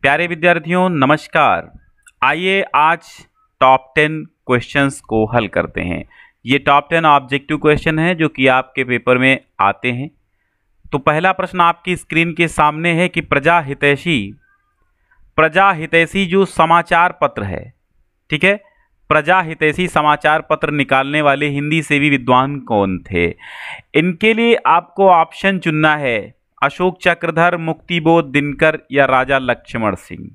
प्यारे विद्यार्थियों नमस्कार। आइए आज टॉप 10 क्वेश्चंस को हल करते हैं। ये टॉप 10 ऑब्जेक्टिव क्वेश्चन हैं जो कि आपके पेपर में आते हैं। तो पहला प्रश्न आपकी स्क्रीन के सामने है कि प्रजा हितैषी जो समाचार पत्र है, ठीक है, प्रजा हितैषी समाचार पत्र निकालने वाले हिंदी सेवी विद्वान कौन थे। इनके लिए आपको ऑप्शन चुनना है अशोक चक्रधर, मुक्तिबोध, दिनकर या राजा लक्ष्मण सिंह।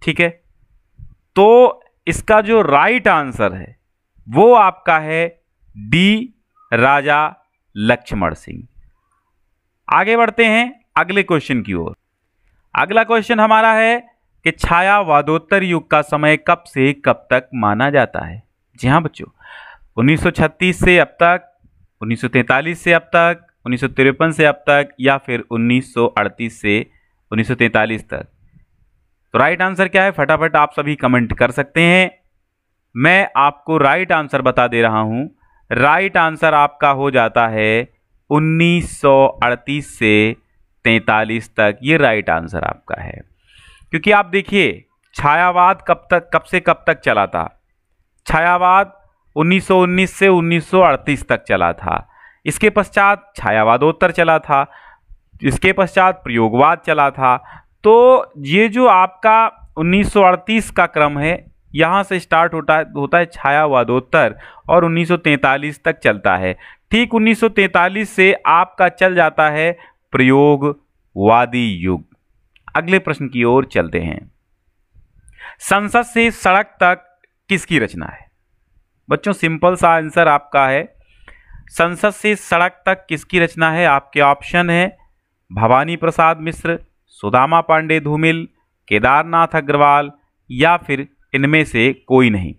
ठीक है, तो इसका जो राइट आंसर है वो आपका है डी, राजा लक्ष्मण सिंह। आगे बढ़ते हैं अगले क्वेश्चन की ओर। अगला क्वेश्चन हमारा है कि छायावादोत्तर युग का समय कब से कब तक माना जाता है। जी हाँ बच्चों, 1936 से अब तक, 1943 से अब तक, 1953 से अब तक या फिर 1938 से 1943 तक। तो राइट आंसर क्या है फटाफट आप सभी कमेंट कर सकते हैं। मैं आपको राइट आंसर बता दे रहा हूं। राइट आंसर आपका हो जाता है 1938 से 43 तक। ये राइट आंसर आपका है, क्योंकि आप देखिए छायावाद कब से कब तक चला था। छायावाद 1919 से 1938 तक चला था। इसके पश्चात छायावादोत्तर चला था, इसके पश्चात प्रयोगवाद चला था। तो ये जो आपका 1938 का क्रम है, यहाँ से स्टार्ट होता है छायावादोत्तर और 1943 तक चलता है। ठीक 1943 से आपका चल जाता है प्रयोगवादी युग। अगले प्रश्न की ओर चलते हैं। संसद से सड़क तक किसकी रचना है। बच्चों सिंपल सा आंसर आपका है संसद से सड़क तक किसकी रचना है। आपके ऑप्शन है भवानी प्रसाद मिश्र, सुदामा पांडे धूमिल, केदारनाथ अग्रवाल या फिर इनमें से कोई नहीं।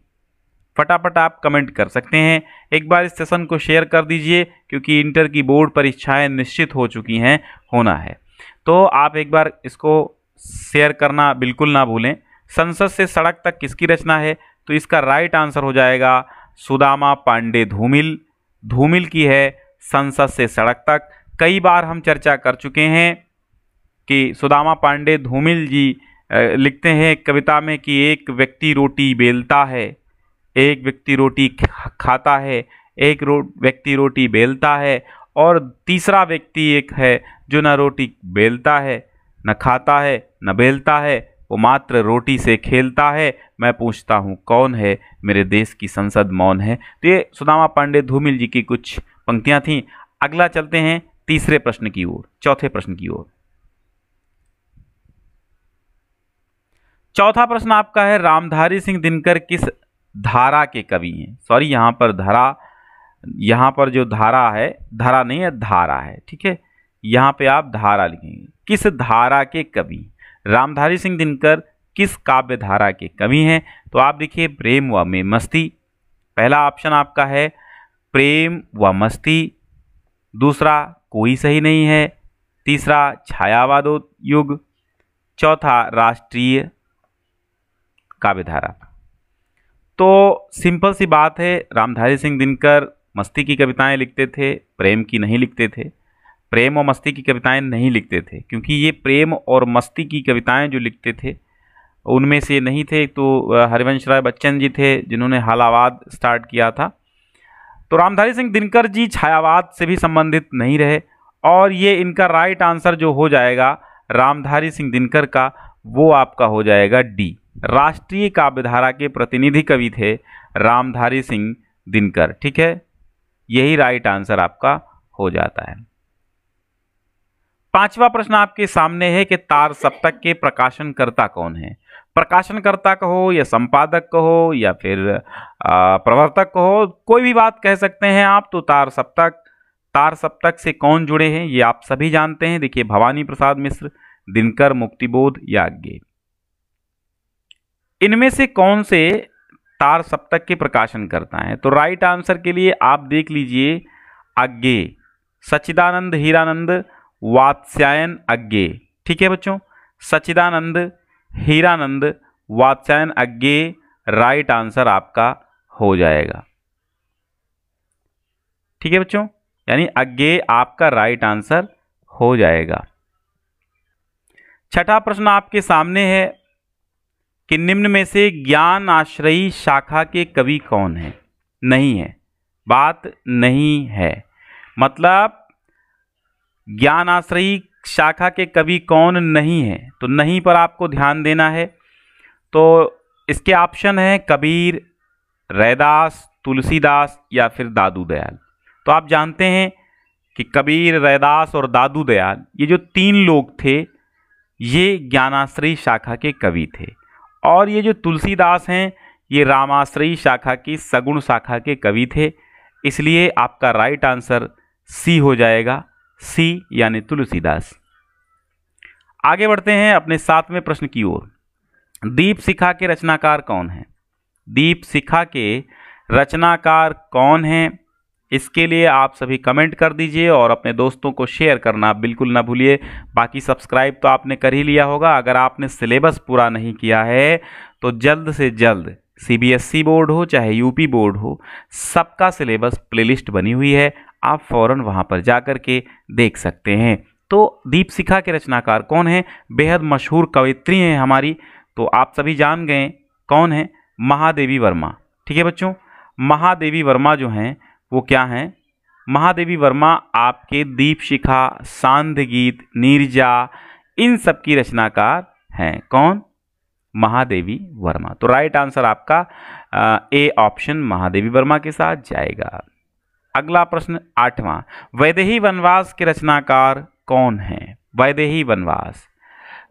फटाफट आप कमेंट कर सकते हैं। एक बार इस सेशन को शेयर कर दीजिए, क्योंकि इंटर की बोर्ड परीक्षाएं निश्चित हो चुकी हैं, होना है। तो आप एक बार इसको शेयर करना बिल्कुल ना भूलें। संसद से सड़क तक किसकी रचना है, तो इसका राइट आंसर हो जाएगा सुदामा पांडे धूमिल। धूमिल की है संसद से सड़क तक। कई बार हम चर्चा कर चुके हैं कि सुदामा पांडे धूमिल जी लिखते हैं कविता में कि एक व्यक्ति रोटी बेलता है, एक व्यक्ति रोटी खाता है, एक व्यक्ति रोटी बेलता है और तीसरा व्यक्ति एक है जो न रोटी बेलता है, न खाता है, न बेलता है, वो मात्र रोटी से खेलता है। मैं पूछता हूँ कौन है, मेरे देश की संसद मौन है। तो ये सुदामा पांडे धूमिल जी की कुछ पंक्तियां थीं। अगला चलते हैं तीसरे प्रश्न की ओर, चौथे प्रश्न की ओर। चौथा प्रश्न आपका है रामधारी सिंह दिनकर किस धारा के कवि हैं। सॉरी, यहाँ पर जो धारा है, धारा नहीं है, धारा है, ठीक है। यहाँ पे आप धारा लिखेंगे। किस धारा के कवि रामधारी सिंह दिनकर किस काव्य धारा के कवि हैं। तो आप देखिए प्रेम व में मस्ती, पहला ऑप्शन आपका है प्रेम व मस्ती, दूसरा कोई सही नहीं है, तीसरा छायावादो युग, चौथा राष्ट्रीय काव्य धारा। तो सिंपल सी बात है, रामधारी सिंह दिनकर मस्ती की कविताएं लिखते थे, प्रेम की नहीं लिखते थे। प्रेम और मस्ती की कविताएं नहीं लिखते थे, क्योंकि ये प्रेम और मस्ती की कविताएं जो लिखते थे उनमें से नहीं थे। तो हरिवंश राय बच्चन जी थे जिन्होंने हालावाद स्टार्ट किया था। तो रामधारी सिंह दिनकर जी छायावाद से भी संबंधित नहीं रहे। और ये इनका राइट आंसर जो हो जाएगा रामधारी सिंह दिनकर का, वो आपका हो जाएगा डी, राष्ट्रीय काव्यधारा के प्रतिनिधि कवि थे रामधारी सिंह दिनकर। ठीक है, यही राइट आंसर आपका हो जाता है। पांचवा प्रश्न आपके सामने है कि तार सप्तक के प्रकाशनकर्ता कौन है। प्रकाशनकर्ता कहो या संपादक कहो या फिर प्रवर्तक कहो, कोई भी बात कह सकते हैं आप। तो तार सप्तक से कौन जुड़े हैं ये आप सभी जानते हैं। देखिए भवानी प्रसाद मिश्र, दिनकर, मुक्तिबोध या आज्ञे। इनमें से कौन से तार सप्तक के प्रकाशन करता है। तो राइट आंसर के लिए आप देख लीजिए आज्ञे, सच्चिदानंद हीरानंद वात्स्यायन आज्ञे। ठीक है बच्चों, सच्चिदानंद हीरानंद वात्स्यायन आज्ञे राइट आंसर आपका हो जाएगा। ठीक है बच्चों, यानी आज्ञे आपका राइट आंसर हो जाएगा। छठा प्रश्न आपके सामने है कि निम्न में से ज्ञान आश्रयी शाखा के कवि कौन है? नहीं है, बात नहीं है, मतलब ज्ञान आश्रयी शाखा के कवि कौन नहीं है, तो नहीं पर आपको ध्यान देना है। तो इसके ऑप्शन है कबीर, रैदास, तुलसीदास या फिर दादू दयाल। तो आप जानते हैं कि कबीर, रैदास और दादू दयाल ये जो तीन लोग थे ये ज्ञानाश्रयी शाखा के कवि थे, और ये जो तुलसीदास हैं ये रामाश्रयी शाखा की सगुण शाखा के कवि थे। इसलिए आपका राइट आंसर सी हो जाएगा, सी यानी तुलसीदास। आगे बढ़ते हैं अपने 7वें प्रश्न की ओर। दीप शिखा के रचनाकार कौन है? दीप शिखा के रचनाकार कौन है? इसके लिए आप सभी कमेंट कर दीजिए और अपने दोस्तों को शेयर करना बिल्कुल ना भूलिए। बाकी सब्सक्राइब तो आपने कर ही लिया होगा। अगर आपने सिलेबस पूरा नहीं किया है तो जल्द से जल्द, सीबीएसई बोर्ड हो चाहे यूपी बोर्ड हो, सबका सिलेबस प्लेलिस्ट बनी हुई है, आप फौरन वहां पर जाकर के देख सकते हैं। तो दीप शिखा के रचनाकार कौन है? बेहद मशहूर कवयित्री हैं हमारी, तो आप सभी जान गए कौन है? महादेवी वर्मा। ठीक है बच्चों, महादेवी वर्मा जो हैं वो क्या हैं? महादेवी वर्मा आपके दीप शिखा, सांध्य गीत, नीरजा, इन सब की रचनाकार हैं। कौन? महादेवी वर्मा। तो राइट आंसर आपका ए ऑप्शन महादेवी वर्मा के साथ जाएगा। अगला प्रश्न 8वां, वैदेही वनवास के रचनाकार कौन है? वैदेही वनवास,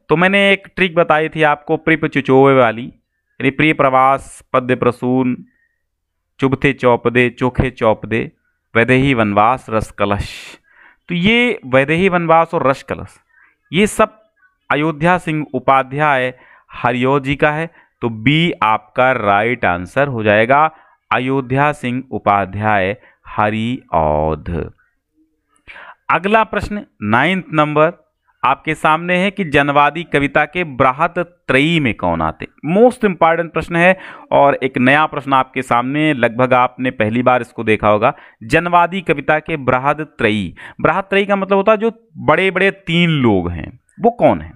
तो मैंने एक ट्रिक बताई थी आपको प्रिप चुचोवे वाली, यानी प्रिय प्रवास, पद्य प्रसून, चुभते चौपदे, चोखे चौपदे, वैदेही वनवास, रस कलश। तो ये वैदेही वनवास और रस कलश ये सब अयोध्या सिंह उपाध्याय हरिऔध जी का है। तो बी आपका राइट आंसर हो जाएगा, अयोध्या सिंह उपाध्याय हरिऔध। अगला प्रश्न 9 नंबर आपके सामने है कि जनवादी कविता के बृहत त्रयी में कौन आते? मोस्ट इंपॉर्टेंट प्रश्न है और एक नया प्रश्न आपके सामने, लगभग आपने पहली बार इसको देखा होगा। जनवादी कविता के बृहत त्रयी, बृहत त्रयी का मतलब होता है जो बड़े बड़े 3 लोग हैं वो कौन है?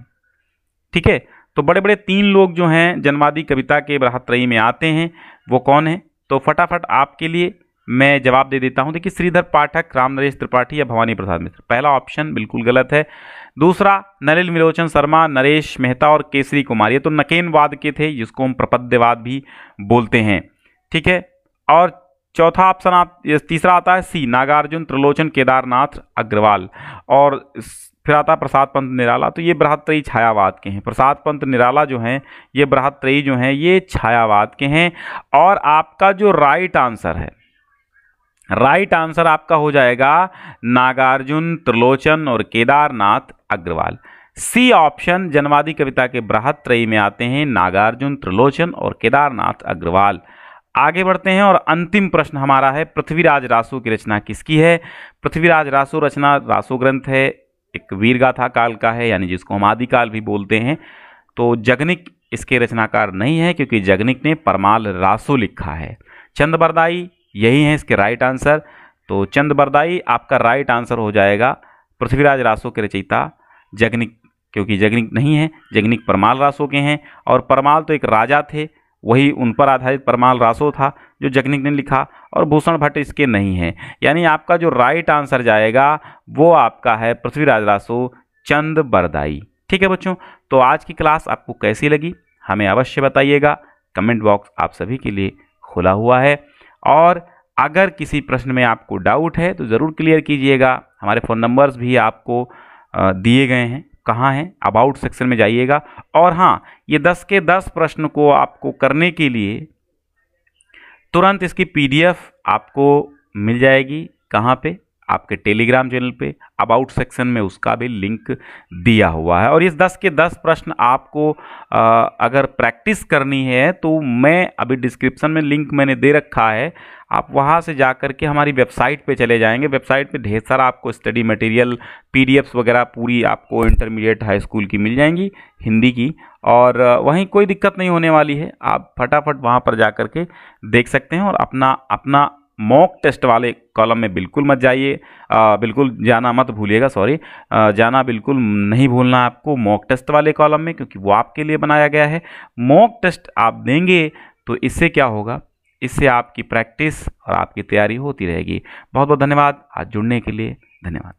ठीक है, तो बड़े बड़े 3 लोग जो हैं जनवादी कविता के बृहत त्रयी में आते हैं वो कौन है? तो फटाफट आपके लिए मैं जवाब दे देता हूं। देखिए, श्रीधर पाठक, राम नरेश त्रिपाठी या भवानी प्रसाद मिश्र। पहला ऑप्शन बिल्कुल गलत है। दूसरा, नलिन विलोचन शर्मा, नरेश मेहता और केसरी कुमार, ये तो नकेनवाद के थे जिसको हम प्रपद्यवाद भी बोलते हैं। ठीक है, और चौथा ऑप्शन तीसरा आता है सी, नागार्जुन, त्रिलोचन, केदारनाथ अग्रवाल, और फिर आता प्रसाद पंत निराला। तो ये बृहत्त्रयी छायावाद के हैं। प्रसाद पंत निराला जो हैं ये बृहत्त्रयी जो हैं ये छायावाद के हैं। और आपका जो राइट आंसर है, राइट आंसर आपका हो जाएगा नागार्जुन, त्रिलोचन और केदारनाथ अग्रवाल। सी ऑप्शन जनवादी कविता के बृहत्त्रयी में आते हैं नागार्जुन, त्रिलोचन और केदारनाथ अग्रवाल। आगे बढ़ते हैं और अंतिम प्रश्न हमारा है, पृथ्वीराज रासो की रचना किसकी है? पृथ्वीराज रासो रचना रासो ग्रंथ है, एक वीरगाथा काल का है, यानी जिसको हम आदिकाल भी बोलते हैं। तो जगनिक इसके रचनाकार नहीं है क्योंकि जगनिक ने परमाल रासो लिखा है। चंद बरदाई यही है इसके राइट आंसर। तो चंद बरदाई आपका राइट आंसर हो जाएगा। पृथ्वीराज रासो के रचयिता जगनिक, क्योंकि जगनिक नहीं है, जगनिक परमाल रासो के हैं, और परमाल तो एक राजा थे, वही उन पर आधारित परमाल रासो था जो जगनिक ने लिखा, और भूषण भट्ट इसके नहीं है। यानी आपका जो राइट आंसर जाएगा वो आपका है पृथ्वीराज रासो, चंद बरदाई। ठीक है बच्चों, तो आज की क्लास आपको कैसी लगी हमें अवश्य बताइएगा। कमेंट बॉक्स आप सभी के लिए खुला हुआ है, और अगर किसी प्रश्न में आपको डाउट है तो ज़रूर क्लियर कीजिएगा। हमारे फ़ोन नंबर्स भी आपको दिए गए हैं। कहाँ हैं? अबाउट सेक्शन में जाइएगा। और हाँ, ये 10 के 10 प्रश्न को आपको करने के लिए तुरंत इसकी PDF आपको मिल जाएगी। कहाँ पे? आपके टेलीग्राम चैनल पे अबाउट सेक्शन में उसका भी लिंक दिया हुआ है। और इस 10 के 10 प्रश्न आपको अगर प्रैक्टिस करनी है तो मैं अभी डिस्क्रिप्शन में लिंक मैंने दे रखा है, आप वहाँ से जाकर के हमारी वेबसाइट पे चले जाएंगे। वेबसाइट पे ढेर सारा आपको स्टडी मटेरियल, PDFs वगैरह पूरी आपको इंटरमीडिएट हाई स्कूल की मिल जाएंगी, हिंदी की, और वहीं कोई दिक्कत नहीं होने वाली है। आप फटाफट वहाँ पर जा कर के देख सकते हैं और अपना मॉक टेस्ट वाले कॉलम में बिल्कुल मत जाइए, बिल्कुल जाना मत भूलिएगा, सॉरी, जाना बिल्कुल नहीं भूलना आपको मॉक टेस्ट वाले कॉलम में, क्योंकि वो आपके लिए बनाया गया है। मॉक टेस्ट आप देंगे तो इससे क्या होगा, इससे आपकी प्रैक्टिस और आपकी तैयारी होती रहेगी। बहुत बहुत धन्यवाद आज जुड़ने के लिए, धन्यवाद।